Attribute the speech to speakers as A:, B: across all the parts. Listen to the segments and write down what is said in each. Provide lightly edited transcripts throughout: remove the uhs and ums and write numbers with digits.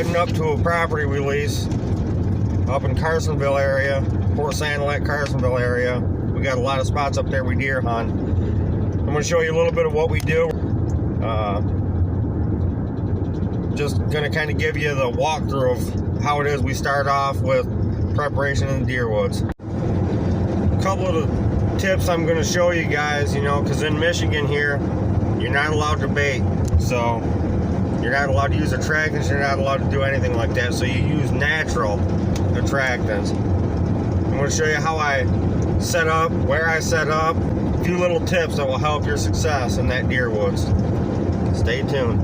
A: heading up to a property we lease up in Carsonville area, Port Sanilac, Carsonville area. We got a lot of spots up there we deer hunt. I'm going to show you a little bit of what we do. Just going to kind of give you the walkthrough of how it is we start off with preparation in the deer woods. A couple of the tips I'm going to show you guys, because in Michigan here, you're not allowed to bait. So you're not allowed to use attractants, you're not allowed to do anything like that. So you use natural attractants. I'm going to show you how I set up, where I set up, a few little tips that will help your success in that deer woods. Stay tuned.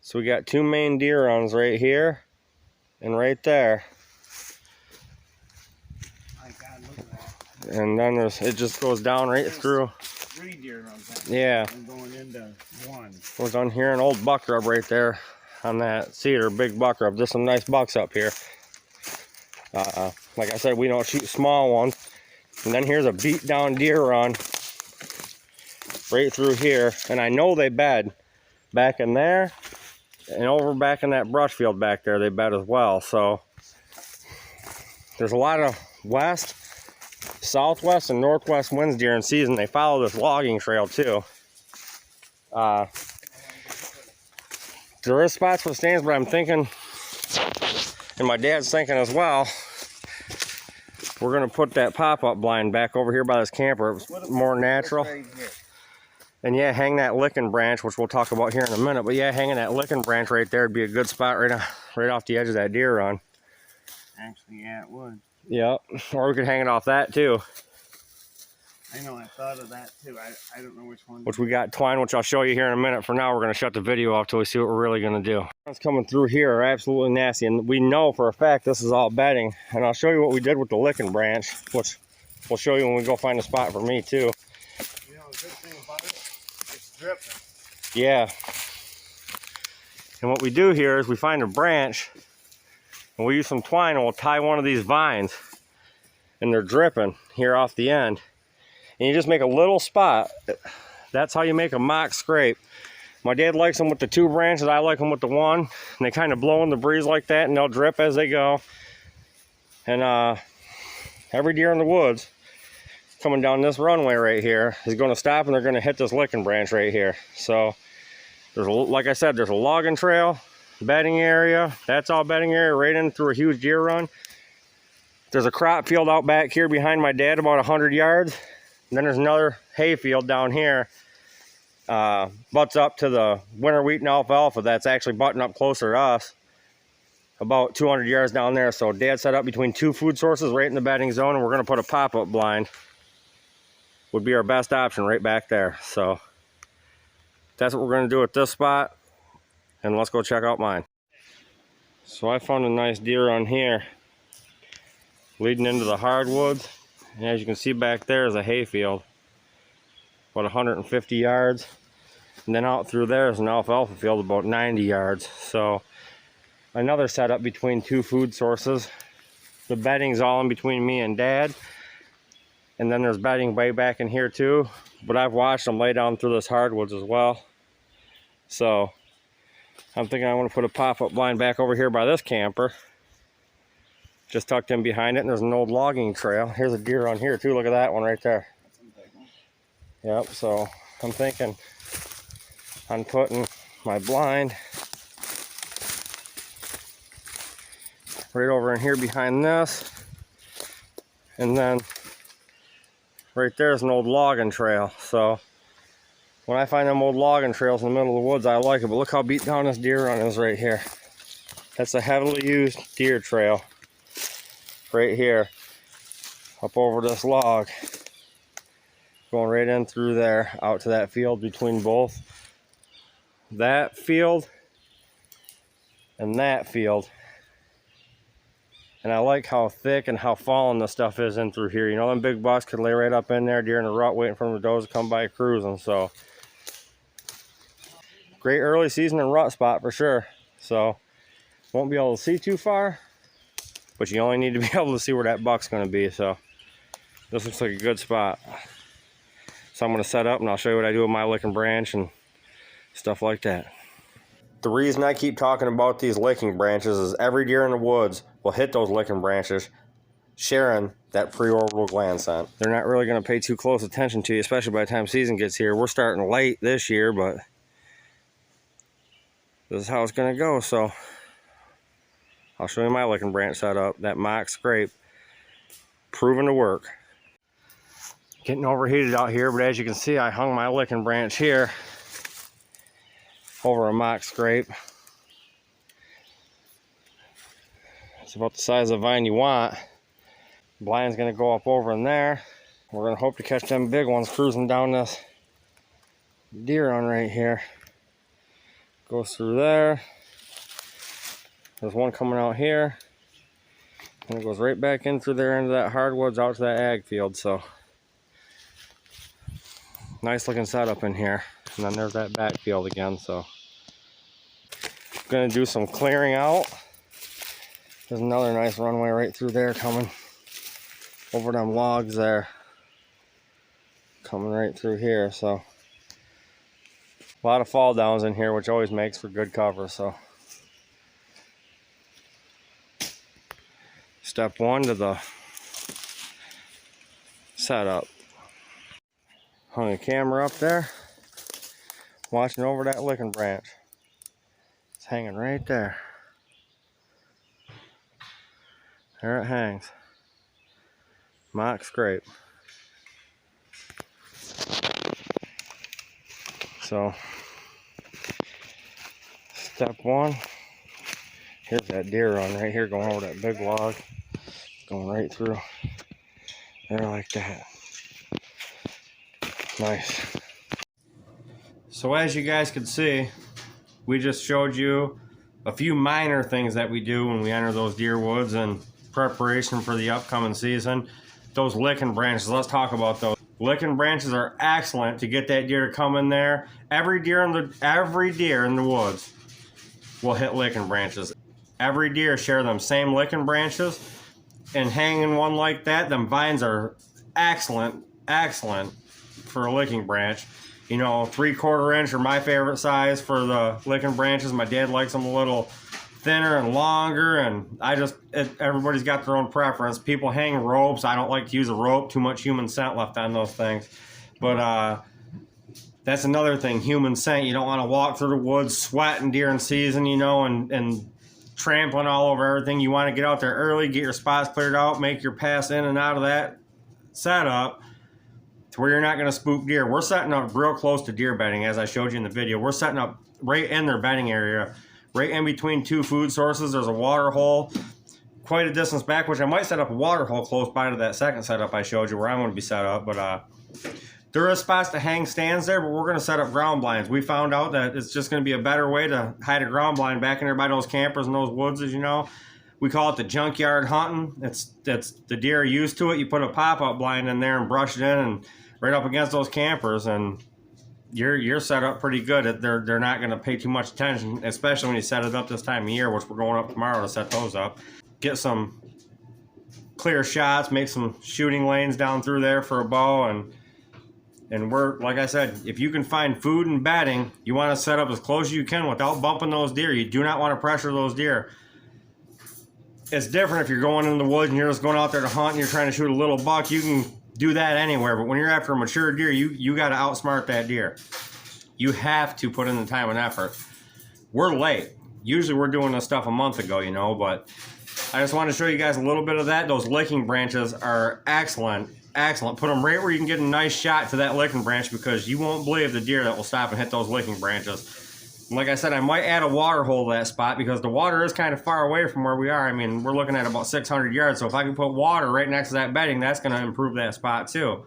A: So we got two main deer runs right here and right there. And then it just goes down right through.
B: 3 deer runs.
A: Yeah.
B: I'm going into 1.
A: Goes on here, an old buck rub right there on that cedar, big buck rub. There's some nice bucks up here. Like I said, we don't shoot small ones. And then here's a beat down deer run right through here. And I know they bed back in there and over back in that brush field back there, they bed as well. So there's a lot of west, southwest, and northwest winds during season. They follow this logging trail too. There is spots for stands, but I'm thinking, and my dad's thinking as well, we're gonna put that pop-up blind back over here by this camper. It's more natural. And yeah, hang that licking branch, which we'll talk about here in a minute. But yeah, hanging that licking branch right there would be a good spot right off the edge of that deer run.
B: Actually, yeah, it would.
A: Yep, or we could hang it off that too.
B: I know, I thought of that too. I don't know which one.
A: Which we got twine, which I'll show you here in a minute. For now, we're going to shut the video off till we see what we're really going to do. What's coming through here are absolutely nasty, and we know for a fact this is all bedding. And I'll show you what we did with the licking branch, which we'll show you when we go find a spot for me too.
B: You know, the good thing about it, it's dripping.
A: Yeah. And what we do here is we find a branch, and we use some twine, and we'll tie one of these vines, and they're dripping here off the end. And you just make a little spot. That's how you make a mock scrape. My dad likes them with the 2 branches. I like them with the 1. And they kind of blow in the breeze like that, and they'll drip as they go. And every deer in the woods coming down this runway right here is going to stop, and they're going to hit this licking branch right here. So there's, like I said, there's a logging trail, bedding area. That's all bedding area right in through a huge deer run. There's a crop field out back here behind my dad, about 100 yards. And then there's another hay field down here, butts up to the winter wheat and alfalfa. That's actually butting up closer to us, about 200 yards down there. So Dad set up between 2 food sources right in the bedding zone, and we're going to put a pop-up blind. Would be our best option right back there. So that's what we're going to do at this spot, and let's go check out mine. So I found a nice deer on here leading into the hardwoods. And as you can see back there is a hay field, about 150 yards. And then out through there is an alfalfa field about 90 yards. So another setup between 2 food sources. The bedding's all in between me and Dad. And then there's bedding way back in here too. But I've watched them lay down through this hardwoods as well. So I'm thinking I want to put a pop-up blind back over here by this camper. Just tucked in behind it, and there's an old logging trail. Here's a deer on here too. Look at that one right there. Yep, so I'm thinking on putting my blind right over in here behind this. And then right there's an old logging trail. So when I find them old logging trails in the middle of the woods, I like it. But look how beat down this deer run is right here. That's a heavily used deer trail. Right here, up over this log, going right in through there, out to that field between both that field and that field. And I like how thick and how fallen the stuff is in through here. You know, them big bucks could lay right up in there during the rut waiting for the does to come by cruising. So great early season and rut spot for sure. So won't be able to see too far, but you only need to be able to see where that buck's going to be. So this looks like a good spot. So I'm going to set up and I'll show you what I do with my licking branch and stuff like that. The reason I keep talking about these licking branches is every deer in the woods will hit those licking branches, sharing that preorbital gland scent. They're not really going to pay too close attention to you, especially by the time season gets here. We're starting late this year, but this is how it's going to go. So I'll show you my licking branch setup. That mock scrape, proven to work. Getting overheated out here, but as you can see, I hung my licking branch here over a mock scrape. It's about the size of the vine you want. Blind's gonna go up over in there. We're gonna hope to catch them big ones cruising down this deer run right here. Goes through there. There's one coming out here. And it goes right back in through there into that hardwoods out to that ag field. So nice looking setup in here. And then there's that backfield again. So I'm gonna do some clearing out. There's another nice runway right through there coming over them logs there. Coming right through here. So a lot of fall downs in here, which always makes for good cover. So step one to the setup. Hung a camera up there, watching over that licking branch. It's hanging right there. There it hangs. Mock scrape. So, step one. Here's that deer run right here going over that big log. Going right through there like that. Nice. So as you guys can see, we just showed you a few minor things that we do when we enter those deer woods in preparation for the upcoming season. Those licking branches, let's talk about those. Licking branches are excellent to get that deer to come in there. Every deer in the woods will hit licking branches. Every deer share them same licking branches, and hanging one like that, them vines are excellent for a licking branch. You know, 3/4 inch are my favorite size for the licking branches. My dad likes them a little thinner and longer, and everybody's got their own preference. People hang ropes. I don't like to use a rope. Too much human scent left on those things. But that's another thing, human scent. You don't want to walk through the woods sweating during season, you know, and trampling all over everything. You want to get out there early, get your spots cleared out, make your pass in and out of that setup to where you're not going to spook deer. We're setting up real close to deer bedding, as I showed you in the video. We're setting up right in their bedding area, right in between two food sources. There's a water hole quite a distance back, which I might set up a water hole close by to that second setup I showed you where I'm going to be set up. But there are spots to hang stands there, but we're going to set up ground blinds. We found out that it's just going to be a better way to hide a ground blind back in there by those campers and those woods, as you know. We call it the junkyard hunting. It's the deer are used to it. You put a pop-up blind in there and brush it in and right up against those campers, and you're set up pretty good. They're not going to pay too much attention, especially when you set it up this time of year, which we're going up tomorrow to set those up. Get some clear shots, make some shooting lanes down through there for a bow, and we're, like I said, if you can find food and bedding, you want to set up as close as you can without bumping those deer. You do not want to pressure those deer. It's different if you're going in the woods and you're just going out there to hunt and you're trying to shoot a little buck. You can do that anywhere, but when you're after a mature deer, you got to outsmart that deer. You have to put in the time and effort. We're late. Usually we're doing this stuff a month ago, you know, but I just want to show you guys a little bit of that. Those licking branches are excellent. Put them right where you can get a nice shot to that licking branch, because you won't believe the deer that will stop and hit those licking branches. Like I said, I might add a water hole to that spot because the water is kind of far away from where we are. I mean, we're looking at about 600 yards. So if I can put water right next to that bedding, that's going to improve that spot too.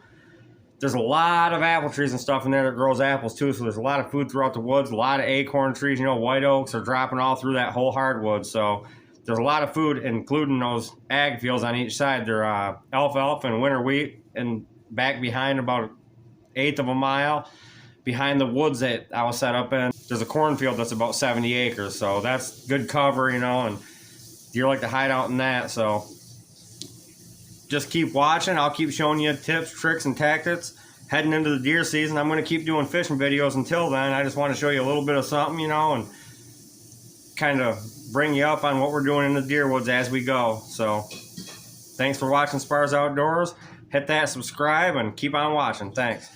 A: There's a lot of apple trees and stuff in there that grows apples too. So there's a lot of food throughout the woods, a lot of acorn trees. You know, white oaks are dropping all through that whole hardwood. So there's a lot of food, including those ag fields on each side. They're alfalfa and winter wheat, and back behind about 1/8 of a mile behind the woods that I was set up in, there's a cornfield that's about 70 acres. So that's good cover, you know, and deer like to hide out in that. So just keep watching. I'll keep showing you tips, tricks, and tactics heading into the deer season. I'm going to keep doing fishing videos until then. I just want to show you a little bit of something, you know, and kind of bring you up on what we're doing in the deer woods as we go. So thanks for watching Spars Outdoors. Hit that subscribe and keep on watching. Thanks.